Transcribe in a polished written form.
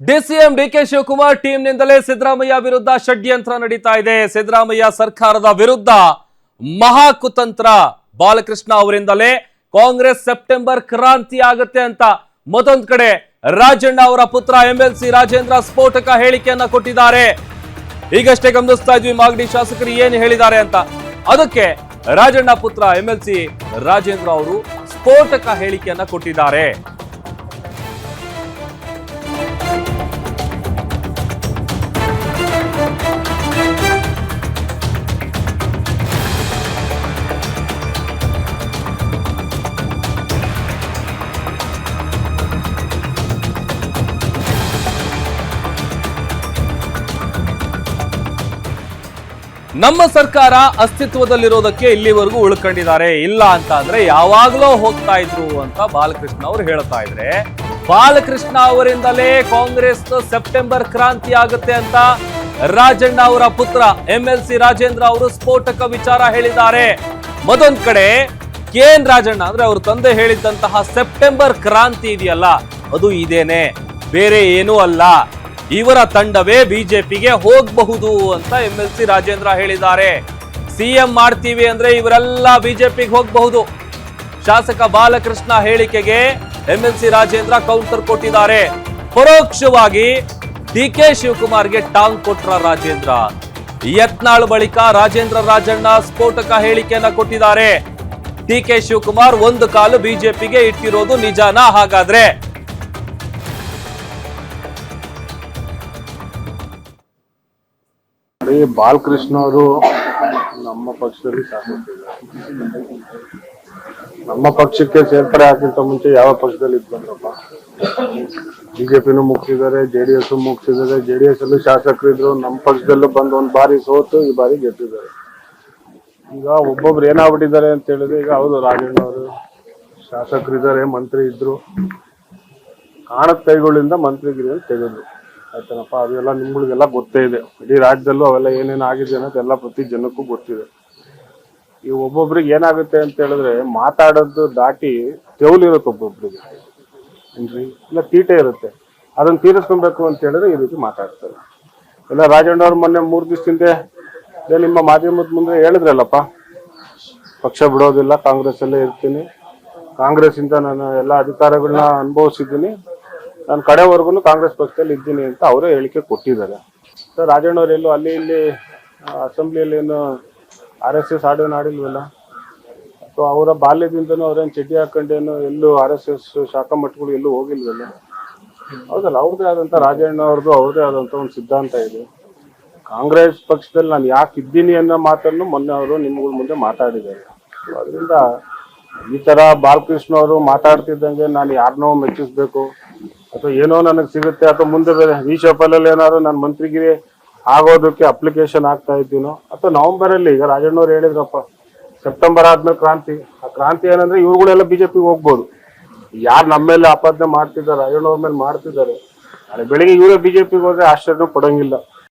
DCM DK Shivakumar ಟೀಮ್ನಿಂದಲೇ Siddaramaiah ವಿರುದ್ಧ ಷಡ್ಯಂತ್ರ ನಡೀತಾ ಇದೆ. ಸಿದ್ದರಾಮಯ್ಯ ಸರ್ಕಾರದ ವಿರುದ್ಧ ಮಹಾಕುತಂತ್ರ ಬಾಲಕೃಷ್ಣ ಅವರಿಂದಲೇ ಕಾಂಗ್ರೆಸ್ ಸೆಪ್ಟೆಂಬರ್ ಕ್ರಾಂತಿ ಆಗುತ್ತೆ ಅಂತ ಮತ್ತೊಂದು ಕಡೆ ರಾಜಣ್ಣ ಅವರ ಪುತ್ರ ಎಂಎಲ್ಸಿ ರಾಜೇಂದ್ರ ಸ್ಫೋಟಕ ಹೇಳಿಕೆಯನ್ನ ಕೊಟ್ಟಿದ್ದಾರೆ. ಈಗಷ್ಟೇ ಗಮನಿಸ್ತಾ ಇದ್ವಿ ಮಾಗಡಿ ಶಾಸಕರು ಏನು ಹೇಳಿದ್ದಾರೆ ಅಂತ. ಅದಕ್ಕೆ ರಾಜಣ್ಣ ಪುತ್ರ ಎಂಎಲ್ಸಿ ರಾಜೇಂದ್ರ ಅವರು ಸ್ಫೋಟಕ ಹೇಳಿಕೆಯನ್ನ ಕೊಟ್ಟಿದ್ದಾರೆ. ನಮ್ಮ ಸರ್ಕಾರ ಅಸ್ತಿತ್ವದಲ್ಲಿರೋದಕ್ಕೆ ಇಲ್ಲಿವರೆಗೂ ಉಳ್ಕೊಂಡಿದ್ದಾರೆ, ಇಲ್ಲ ಅಂತ ಅಂದ್ರೆ ಯಾವಾಗಲೂ ಹೋಗ್ತಾ ಇದ್ರು ಅಂತ ಬಾಲಕೃಷ್ಣ ಅವರು ಹೇಳ್ತಾ ಇದ್ರೆ, ಬಾಲಕೃಷ್ಣ ಅವರಿಂದಲೇ ಕಾಂಗ್ರೆಸ್ ಸೆಪ್ಟೆಂಬರ್ ಕ್ರಾಂತಿ ಆಗುತ್ತೆ ಅಂತ ರಾಜಣ್ಣ ಅವರ ಪುತ್ರ ಎಂಎಲ್ಸಿ ರಾಜೇಂದ್ರ ಅವರು ಸ್ಫೋಟಕ ವಿಚಾರ ಹೇಳಿದ್ದಾರೆ. ಮತ್ತೊಂದ್ ಕಡೆ ಕೆಎನ್ ರಾಜಣ್ಣ ಅಂದ್ರೆ ಅವ್ರ ತಂದೆ ಹೇಳಿದ್ದಂತಹ ಸೆಪ್ಟೆಂಬರ್ ಕ್ರಾಂತಿ ಇದೆಯಲ್ಲ, ಅದು ಇದೇನೆ, ಬೇರೆ ಏನೂ ಅಲ್ಲ. ಇವರ ತಂಡವೇ ಬಿಜೆಪಿಗೆ ಹೋಗಬಹುದು ಅಂತ ಎಂಎಲ್ಸಿ ರಾಜೇಂದ್ರ ಹೇಳಿದ್ದಾರೆ. ಸಿಎಂ ಮಾಡ್ತೀವಿ ಅಂದ್ರೆ ಇವರೆಲ್ಲ ಬಿಜೆಪಿಗೆ ಹೋಗಬಹುದು. ಶಾಸಕ ಬಾಲಕೃಷ್ಣ ಹೇಳಿಕೆಗೆ ಎಂಎಲ್ಸಿ ರಾಜೇಂದ್ರ ಕೌಂಟರ್ ಕೊಟ್ಟಿದ್ದಾರೆ. ಪರೋಕ್ಷವಾಗಿ ಡಿಕೆ ಶಿವಕುಮಾರ್ಗೆ ಟಾಂಗ್ ಕೊಟ್ರ ರಾಜೇಂದ್ರ. ಯತ್ನಾಳ್ ಬಳಿಕ ರಾಜೇಂದ್ರ ರಾಜಣ್ಣ ಸ್ಫೋಟಕ ಹೇಳಿಕೆಯನ್ನ ಕೊಟ್ಟಿದ್ದಾರೆ. ಡಿಕೆ ಶಿವಕುಮಾರ್ ಒಂದು ಕಾಲು ಬಿಜೆಪಿಗೆ ಇಟ್ಟಿರೋದು ನಿಜಾನಾ ಹಾಗಾದ್ರೆ? ಬಾಲಕೃಷ್ಣ ಅವರು ನಮ್ಮ ಪಕ್ಷದಲ್ಲಿ ಶಾಸಕರಿದ್ದಾರೆ. ನಮ್ಮ ಪಕ್ಷಕ್ಕೆ ಸೇರ್ಪಡೆ ಆಗಿಂತ ಮುಂಚೆ ಯಾವ ಪಕ್ಷದಲ್ಲಿ ಇದ್ರಪ್ಪ? ಬಿಜೆಪಿನೂ ಮುಗಿಸಿದ್ದಾರೆ, ಜೆಡಿಎಸ್ ಮುಗಿಸಿದ್ದಾರೆ. ಜೆಡಿಎಸ್ ಅಲ್ಲೂ ಶಾಸಕರಿದ್ರು, ನಮ್ಮ ಪಕ್ಷದಲ್ಲೂ ಬಂದು ಒಂದ್ ಬಾರಿ ಸೋತು ಈ ಬಾರಿ ಗೆದ್ದಿದ್ದಾರೆ. ಈಗ ಒಬ್ಬೊಬ್ರು ಏನಾಗ್ಬಿಟ್ಟಿದ್ದಾರೆ ಅಂತ ಹೇಳಿದ್ರೆ, ಈಗ ಹೌದು ರಾಜಣ್ಣ ಅವರು ಶಾಸಕರಿದ್ದಾರೆ, ಮಂತ್ರಿ ಇದ್ರು, ಕಾಣದ ಕೈಗಳಿಂದ ಮಂತ್ರಿಗಿರಿ ತೆಗೆದ್ರು. ಆಯ್ತನಪ್ಪ, ಅದೆಲ್ಲ ನಿಮ್ಗಳಿಗೆಲ್ಲ ಗೊತ್ತೇ ಇದೆ. ಇಡೀ ರಾಜ್ಯದಲ್ಲೂ ಅವೆಲ್ಲ ಏನೇನು ಆಗಿದೆ ಅನ್ನೋದೆಲ್ಲ ಪ್ರತಿ ಜನಕ್ಕೂ ಗೊತ್ತಿದೆ. ಈ ಒಬ್ಬೊಬ್ರಿಗೆ ಏನಾಗುತ್ತೆ ಅಂತ ಹೇಳಿದ್ರೆ, ಮಾತಾಡೋದು ದಾಟಿ ತೆವಲಿರುತ್ತೆ ಒಬ್ಬೊಬ್ರಿಗೆ, ಏನ್ರಿ, ಇಲ್ಲ ತೀಟೆ ಇರುತ್ತೆ. ಅದನ್ನ ತೀರಿಸ್ಕೊಬೇಕು ಅಂತ ಹೇಳಿದ್ರೆ ಈ ರೀತಿ ಮಾತಾಡ್ತಾರೆ. ಎಲ್ಲ ರಾಜಣ್ಣ ಅವ್ರು ಮೊನ್ನೆ 3 ದಿವಸದಿಂದ ನಿಮ್ಮ ಮಾಧ್ಯಮದ ಮುಂದೆ ಹೇಳಿದ್ರಲ್ಲಪ್ಪ, ಪಕ್ಷ ಬಿಡೋದಿಲ್ಲ, ಕಾಂಗ್ರೆಸ್ ಅಲ್ಲೇ ಇರ್ತೀನಿ, ಕಾಂಗ್ರೆಸ್ ಇಂದ ನಾನು ಎಲ್ಲ ಅಧಿಕಾರಗಳನ್ನ ಅನುಭವಿಸಿದ್ದೀನಿ, ನಾನು ಕಡೆವರೆಗೂ ಕಾಂಗ್ರೆಸ್ ಪಕ್ಷದಲ್ಲಿ ಇದ್ದೀನಿ ಅಂತ ಅವರೇ ಹೇಳಿಕೆ ಕೊಟ್ಟಿದ್ದಾರೆ. ಸರ್, ರಾಜಣ್ಣ ಅವ್ರು ಎಲ್ಲೂ ಅಲ್ಲಿ ಇಲ್ಲಿ ಅಸೆಂಬ್ಲಿಯಲ್ಲಿ ಏನು RSS ಆಡೋನು ಆಡಿಲ್ವಲ್ಲ, ಅಥವಾ ಅವರ ಬಾಲ್ಯದಿಂದನೂ ಅವ್ರೇನು ಚಡ್ಡಿ ಹಾಕೊಂಡೇನು ಎಲ್ಲೂ RSS ಶಾಖಾ ಮಠಗಳು ಎಲ್ಲೂ ಹೋಗಿಲ್ವಲ್ಲ. ಹೌದಲ್ಲ, ಅವ್ರದ್ದೇ ಆದಂಥ ರಾಜಣ್ಣ ಅವ್ರದ್ದು ಅವ್ರದ್ದೇ ಆದಂಥ ಒಂದು ಸಿದ್ಧಾಂತ ಇದೆ. ಕಾಂಗ್ರೆಸ್ ಪಕ್ಷದಲ್ಲಿ ನಾನು ಯಾಕೆ ಇದ್ದೀನಿ ಅನ್ನೋ ಮಾತನ್ನು ಮೊನ್ನೆ ಅವರು ನಿಮ್ಗಳ ಮುಂದೆ ಮಾತಾಡಿದ್ದಾರೆ. ಅದರಿಂದ ಈ ಥರ ಬಾಲಕೃಷ್ಣ ಅವರು ಮಾತಾಡ್ತಿದ್ದಂಗೆ ನಾನು ಯಾರನ್ನೋ ಮೆಚ್ಚಿಸ್ಬೇಕು ಅಥವಾ ಏನೋ ನನಗೆ ಸಿಗುತ್ತೆ, ಅಥವಾ ಮುಂದೆ ಬೇರೆ ವಿಶಾಪಲ್ಲಿ ಏನಾದ್ರು ನಾನು ಮಂತ್ರಿಗಿರಿ ಆಗೋದಕ್ಕೆ ಅಪ್ಲಿಕೇಶನ್ ಆಗ್ತಾ ಇದ್ದೀನೋ, ಅಥವಾ ನವೆಂಬರಲ್ಲಿ ಈಗ ರಾಜಣ್ಣವ್ರು ಹೇಳಿದ್ರಪ್ಪ ಸೆಪ್ಟೆಂಬರ್ ಆದ್ಮೇಲೆ ಕ್ರಾಂತಿ. ಆ ಕ್ರಾಂತಿ ಏನಂದ್ರೆ ಇವ್ರುಗಳೆಲ್ಲ ಬಿಜೆಪಿಗೆ ಹೋಗ್ಬೋದು. ಯಾರು ನಮ್ಮ ಮೇಲೆ ಆಪಾದನೆ ಮಾಡ್ತಿದ್ದಾರೆ, ರಾಜಣ್ಣವ್ರ ಮೇಲೆ ಮಾಡ್ತಿದ್ದಾರೆ, ನಾಳೆ ಬೆಳಿಗ್ಗೆ ಇವರೇ ಬಿಜೆಪಿಗೆ ಹೋದ್ರೆ ಆಶ್ಚರ್ಯ ಪಡೋಂಗಿಲ್ಲ.